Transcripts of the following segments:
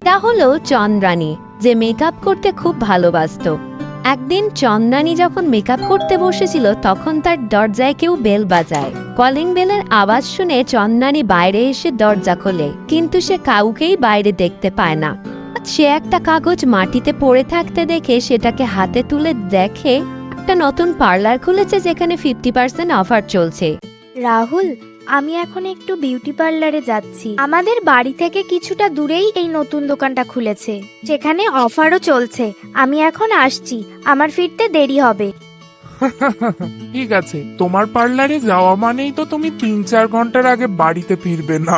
তা হলো চন্দ্রানী, যে মেকআপ করতে খুব ভালোবাসতো। একদিন চন্দ্রানী যখন মেকআপ করতে বসেছিল তখন তার দরজায় কেউ বেল বাজায়। কলিং বেলের আওয়াজ শুনে চন্দ্রানী বাইরে এসে দরজা খোলে, কিন্তু সে কাউকেই বাইরে দেখতে পায় না। সে একটা কাগজ মাটিতে পড়ে থাকতে দেখে সেটাকে হাতে তুলে দেখে একটা নতুন পার্লার খুলেছে যেখানে 50% অফার চলছে। রাহুল, আমি এখন একটু বিউটি পার্লারে যাচ্ছি। আমাদের বাড়ি থেকে কিছুটা দূরেই এই নতুন দোকানটা খুলেছে, যেখানে অফারও চলছে। আমি এখন আসছি, আমার ফিরতে দেরি হবে। ঠিক আছে, তোমার পার্লারে যাওয়া মানেই তো তুমি 3-4 ঘন্টার আগে বাড়িতে ফিরবে না।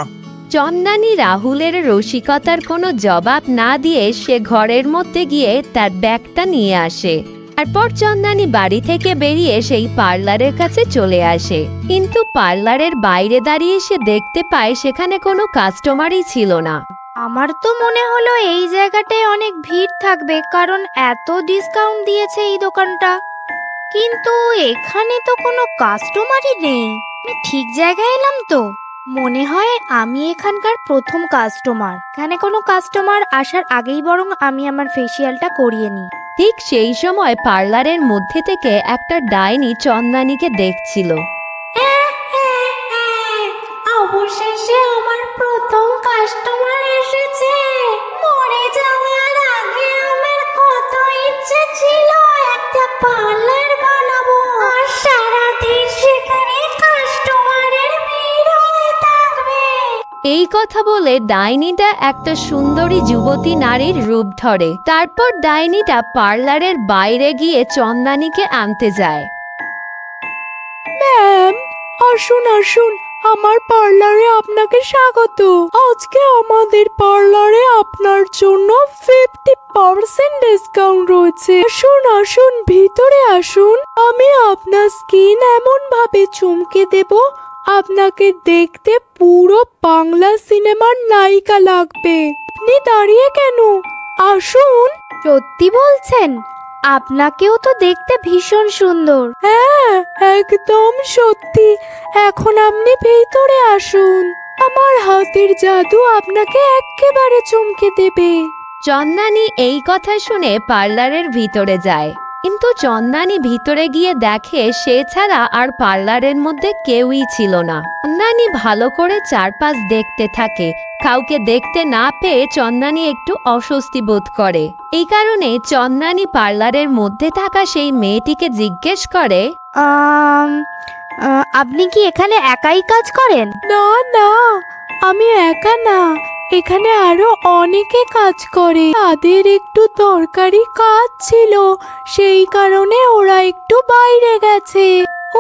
চন্দ্রানী রাহুলের রসিকতার কোনো জবাব না দিয়ে সে ঘরের মধ্যে গিয়ে তার ব্যাগটা নিয়ে আসে। তারপর চন্দ্রানী বাড়ি থেকে বেরিয়ে সেই পার্লারের কাছে চলে আসে, কিন্তু পার্লারের বাইরে দাঁড়িয়ে সে দেখতে পায় সেখানে কোনো কাস্টমারই ছিল না। আমার তো মনে হলো এই জায়গাটায় অনেক ভিড় থাকবে, কারণ এত ডিসকাউন্ট দিয়েছে এই দোকানটা। কিন্তু এখানে তো কোনো কাস্টমারই নেই। আমি ঠিক জায়গায় এলাম তো? মনে হয় আমি এখানকার প্রথম কাস্টমার। এখানে কোনো কাস্টমার আসার আগেই বরং আমি আমার ফেসিয়ালটা করিয়ে নিই। ঠিক সেই সময় পার্লারের মধ্যে থেকে একটা ডাইনি চন্দ্রানীকে দেখছিল। অবশেষে আমার প্রথম কাস্টমার এসেছে। মরে যাওয়ার আগে আমার কত ইচ্ছে ছিল একটা পার্লার বানাবো, আর সারাদিন সেখানে কাস্টমারের ভিড় হয়ে থাকবে। এই কথা বলে ডাইনিটা একটা সুন্দরী যুবতী নারীর রূপ ধরে। তারপর ডাইনিটা পার্লারের বাইরে গিয়ে চন্দ্রানীকে আনতে যায়। ম্যাম, আসুন আসুন, আমার পার্লারে আপনাকে স্বাগত। আজকে আমাদের পার্লারে আপনার জন্য 50% ডিসকাউন্ট রয়েছে। আসুন আসুন, ভিতরে আসুন। আমি আপনার স্কিন এমন ভাবে চমকে দেব, আপনাকে দেখতে পুরো বাংলা সিনেমার নায়িকা লাগবে। আপনি দাঁড়িয়ে কেন? আসুন। সত্যি বলছেন? আপনাকেও তো দেখতে ভীষণ সুন্দর। হ্যাঁ, একদম সত্যি। এখন আপনি ভিতরে আসুন, আমার হাতের জাদু আপনাকে একেবারে চমকে দেবে। চন্দ্রানী এই কথা শুনে পার্লারের ভিতরে যায়, কিন্তু চন্দ্রানী ভিতরে গিয়ে দেখে সে ছাড়া আর পার্লারের মধ্যে কেউই ছিল না। চন্দ্রানী ভালো করে চারপাশ দেখতে থাকে। কাউকে দেখতে না পেয়ে চন্দ্রানী একটু অস্বস্তি বোধ করে। এই কারণে চন্দ্রানী পার্লারের মধ্যে থাকা সেই মেয়েটিকে জিজ্ঞেস করে, আপনি কি এখানে একাই কাজ করেন? না না, আমি একা না, এখানে আরো অনেকে কাজ করে। তাদের একটু দরকারি কাজ ছিল, সেই কারণে ওরা একটু বাইরে গেছে।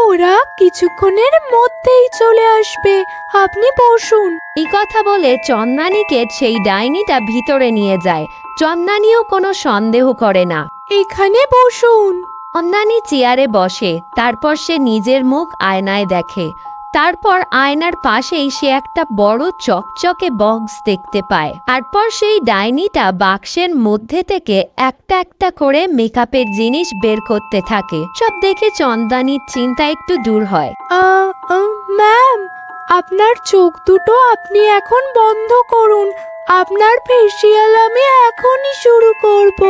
ওরা কিছুক্ষণের মধ্যেই চলে আসবে, আপনি বসুন। এই কথা বলে চন্দ্রানীকে সেই ডাইনিটা ভিতরে নিয়ে যায়। চন্দ্রানীও কোনো সন্দেহ করে না। এখানে বসুন। চন্দ্রানী চেয়ারে বসে। তারপর সে নিজের মুখ আয়নায় দেখে। তারপর আয়নার পাশেই সে একটা বড় চকচকে বক্স দেখতে পায়। তারপর সেই ডাইনিটা বাক্সের মধ্যে থেকে একটা একটা করে মেকআপের জিনিস বের করতে থাকে। সব দেখে চন্দ্রানীর চিন্তা একটু দূর হয়। ম্যাম, আপনার চোখ দুটো আপনি এখন বন্ধ করুন। আপনার ফেসিয়াল আমি এখনই শুরু করব।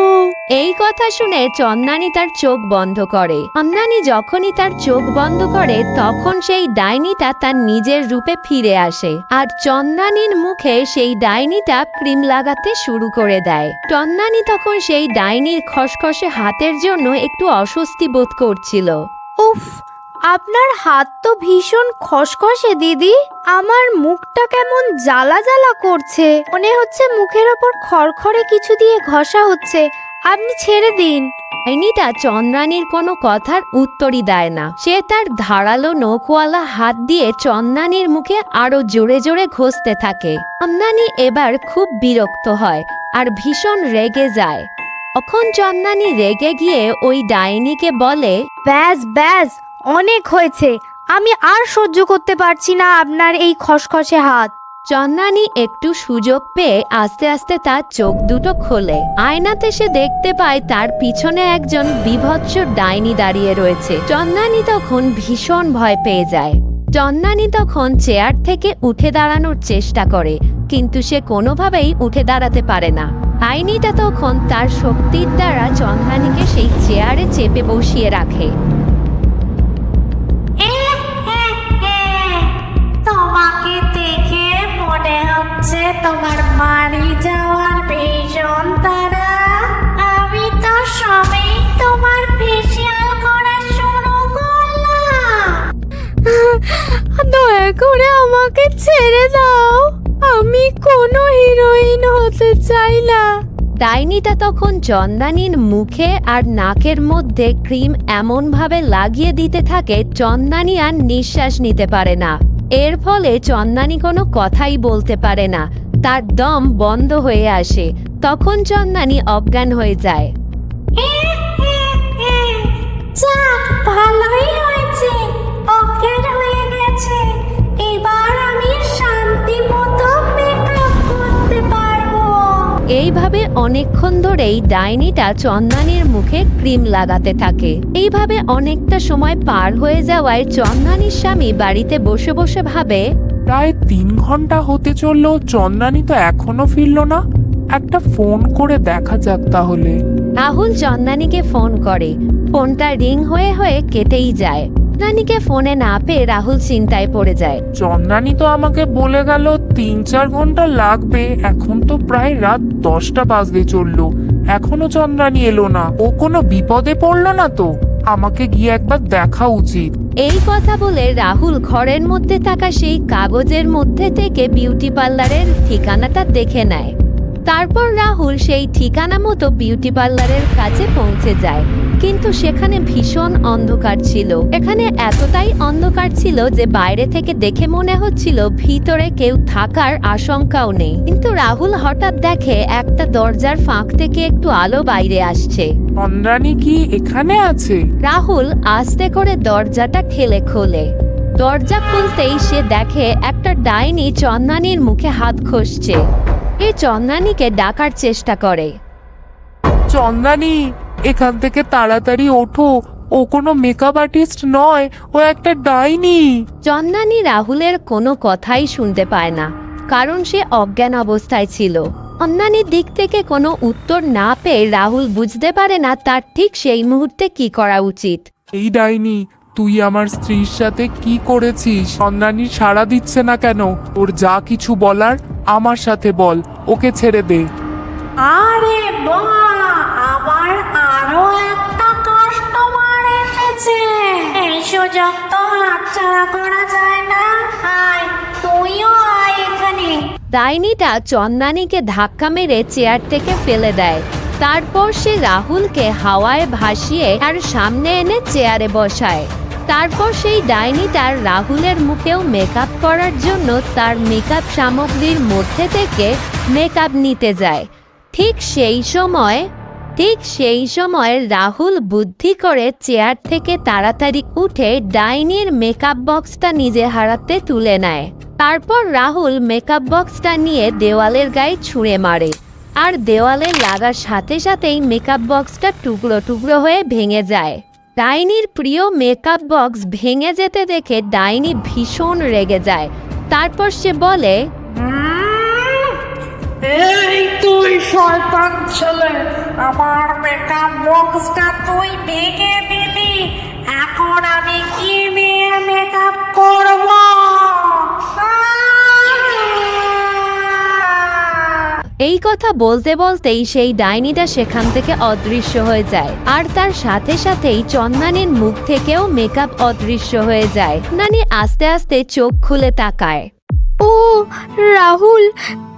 এই কথা শুনে চন্দ্রানী তার চোখ বন্ধ করে। চন্দ্রানী যখনই তার চোখ বন্ধ করে তখন সেই ডাইনিটা তার নিজের রূপে ফিরে আসে, আর চন্দ্রানীর মুখে সেই ডাইনিটা ক্রিম লাগাতে শুরু করে দেয়। চন্দ্রানী তখন সেই ডাইনির খসখসে হাতের জন্য একটু অস্বস্তি বোধ করছিল। উফ, আপনার হাত তো ভীষণ খসখসে দিদি। আমার মুখটা কেমন জ্বালা জ্বালা করছে, মনে হচ্ছে মুখের ওপর খড়খড়ে কিছু দিয়ে ঘষা হচ্ছে। আপনি ছেড়ে দিন। ডাইনিটা চন্দ্রানীর কোনো কথার উত্তরই দেয় না। সে তার ধারালো নখওয়ালা হাত দিয়ে চন্দ্রানীর মুখে আরো জোরে জোরে ঘষতে থাকে। চন্দ্রানী এবার খুব বিরক্ত হয় আর ভীষণ রেগে যায়। তখন চন্দ্রানী রেগে গিয়ে ওই ডাইনিকে বলে, ব্যাস ব্যাস, অনেক হয়েছে। আমি আর সহ্য করতে পারছি না আপনার এই খসখসে হাত। চন্দ্রানী একটু সুযোগ পেয়ে আস্তে আস্তে তার চোখ দুটো খোলে। আয়নাতে সে দেখতে পায় তার পিছনে একজন বীভৎস ডাইনি দাঁড়িয়ে রয়েছে। চন্দ্রানী তখন ভীষণ ভয় পেয়ে যায়। চন্দ্রানী তখন চেয়ার থেকে উঠে দাঁড়ানোর চেষ্টা করে, কিন্তু সে কোনোভাবেই উঠে দাঁড়াতে পারে না। ডাইনিটা তখন তার শক্তির দ্বারা চন্দ্রানীকে সেই চেয়ারে চেপে বসিয়ে রাখে। তোমাকে দেখে মনে হচ্ছে তোমার বাড়ি যাওয়ার ভীষণ তাড়া। আমি তো সবেই তোমার ফেসিয়াল করা শুরু করলাম। দয়া করে আমাকে ছেড়ে দাও, আমি কোনো হিরোইন হতে চাই না। ডাইনিটা তখন চন্দানীর মুখে আর নাকের মধ্যে ক্রিম এমনভাবে লাগিয়ে দিতে থাকে চন্দানী আর নিঃশ্বাস নিতে পারে না। এর ফলে চন্দানী কোনো কথাই বলতে পারে না, তার দম বন্ধ হয়ে আসে। তখন চন্দানী অজ্ঞান হয়ে যায়। যাক, ভালোই হয়েছে, অজ্ঞান হয়ে গেছে। এবার আমি শান্তি মতো মেকআপ করতে পারবো। এইভাবে অনেকক্ষণ ধরেই ডাইনিটা চন্দানীর মুখে ক্রিম লাগাতে থাকে। এইভাবে অনেকটা সময় পার হয়ে যাওয়ায় চন্দানীর স্বামী বাড়িতে বসে বসে ভাবে, প্রায় 3 ঘন্টা হতে চললো, চন্দ্রানী তো এখনো ফিরলো না। একটা ফোন করে দেখা যাক তাহলে। রাহুল চন্দানীকে ফোন করে। ফোনটা রিং হয়ে হয়ে কেটেই যায়। চন্দানীকে ফোনে না পেয়ে রাহুল চিন্তায় পড়ে যায়। চন্দ্রানী তো আমাকে বলে গেল 3-4 ঘন্টা লাগবে, এখন তো প্রায় রাত 10টা বাজতে চললো, এখনো চন্দ্রানী এলো না। ও কোনো বিপদে পড়লো না তো? আমাকে গিয়ে একবার দেখা উচিত। এই কথা বলে রাহুল ঘরের মধ্যে থাকা সেই কাগজের মধ্যে থেকে বিউটি পার্লারের ঠিকানাটা দেখে নেয়। তারপর রাহুল সেই ঠিকানা মতো বিউটি পার্লারের কাছে পৌঁছে যায়, কিন্তু সেখানে ভীষণ অন্ধকার ছিল। এখানে এতটাই অন্ধকার ছিল যে বাইরে থেকে দেখে মনে হচ্ছিল ভিতরে কেউ থাকার আশঙ্কাও নেই। কিন্তু রাহুল হঠাৎ দেখে একটা দরজার ফাঁক থেকে একটু আলো বাইরে আসছে। চন্দ্রানী কি এখানে আছে? রাহুল আস্তে করে দরজাটা ঠেলে খোলে। দরজা খুলতেই সে দেখে একটা ডাইনি চন্দানীর মুখে হাত ঘষছে। এ চন্দানীকে ডাকার চেষ্টা করে। চন্দ্রানী, এখান থেকে তাড়াতাড়ি ওঠো, ও কোনো মেকআপ আর্টিস্ট নয়, ও একটা ডাইনি। চন্দানী রাহুলের কোনো কথাই শুনতে পায় না, কারণ সে অজ্ঞান অবস্থায় ছিল। চন্দানীর দিক থেকে কোনো উত্তর না পেয়ে রাহুল বুঝতে পারে না তার ঠিক সেই মুহূর্তে কি করা উচিত। এই ডাইনি, তুই আমার স্ত্রীর সাথে কি করেছিস? চন্দ্রানী সাড়া দিচ্ছে না কেন? ওর যা কিছু বলার আমার সাথে বল, ওকে ছেড়ে দে। আরে বাহ, আবার আরো একটা কাস্টমার এসেছে। এই সুযোগ তো হাতছাড়া করা যায় না। আয়, তুইও আয় এখানে। ডাইনিটা চন্দানীকে ধাক্কা মেরে চেয়ার থেকে ফেলে দেয়। তারপর সে রাহুলকে হাওয়ায় ভাসিয়ে আর সামনে এনে চেয়ারে বসায়। তারপর সেই ডাইনিটার রাহুলের মুখেও মেকআপ করার জন্য তার মেকআপ সামগ্রীর মধ্যে থেকে মেকআপ নিতে যায়। ঠিক সেই সময় রাহুল বুদ্ধি করে চেয়ার থেকে তাড়াতাড়ি উঠে ডাইনির মেকআপ বক্সটা নিজে হারাতে তুলে নেয়। তারপর রাহুল মেকআপ বক্সটা নিয়ে দেওয়ালের গায়ে ছুঁড়ে মারে, আর দেওয়ালে লাগার সাথে সাথেই মেকআপ বক্সটা টুকরো টুকরো হয়ে ভেঙে যায়। ডাইনির প্রিয় মেকআপ বক্স ভেঙে যেতে দেখে ডাইনি ভীষণ রেগে যায়। তারপর সে বলে, এই তুই শয়তান ছেলে, আমার মেকআপ বক্সটা তুই ভেঙে দিলি। এখন আমি কি নিয়ে মেকআপ করব? এই কথা বলতে বলতেই সেই ডাইনিটা সেখান থেকে অদৃশ্য হয়ে যায়, আর তার সাথে সাথেই চন্দানীর মুখ থেকেও মেকআপ অদৃশ্য হয়ে যায়। নানি আস্তে আস্তে চোখ খুলে তাকায়। ও রাহুল,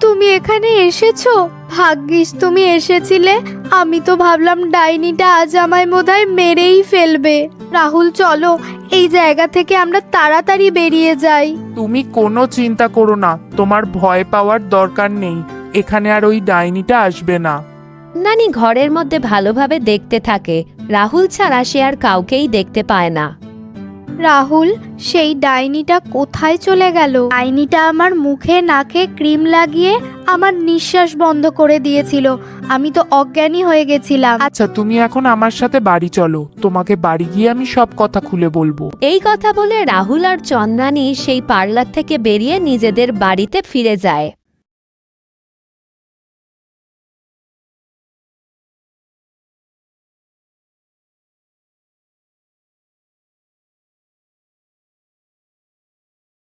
তুমি এখানে এসেছো? ভাগ্যিস তুমি এসেছিলে। আমি তো ভাবলাম ডাইনিটা আজ আমায় বোধহয় মেরেই ফেলবে। রাহুল, চলো এই জায়গা থেকে আমরা তাড়াতাড়ি বেরিয়ে যাই। তুমি কোনো চিন্তা করো না, তোমার ভয় পাওয়ার দরকার নেই। এখানে আর ওই ডাইনিটা আসবে না। নানি ঘরের মধ্যে ভালোভাবে দেখতে থাকে। রাহুল ছাড়া সে আর কাউকেই দেখতে পায় না। রাহুল, সেই ডাইনিটা কোথায় চলে গেল? ডাইনিটা আমার মুখে নাকে ক্রিম লাগিয়ে আমার নিঃশ্বাস বন্ধ করে দিয়েছিল। আমি তো অজ্ঞানী হয়ে গেছিলাম। আচ্ছা, তুমি এখন আমার সাথে বাড়ি চলো, তোমাকে বাড়ি গিয়ে আমি সব কথা খুলে বলবো। এই কথা বলে রাহুল আর চন্দানী সেই পার্লার থেকে বেরিয়ে নিজেদের বাড়িতে ফিরে যায়।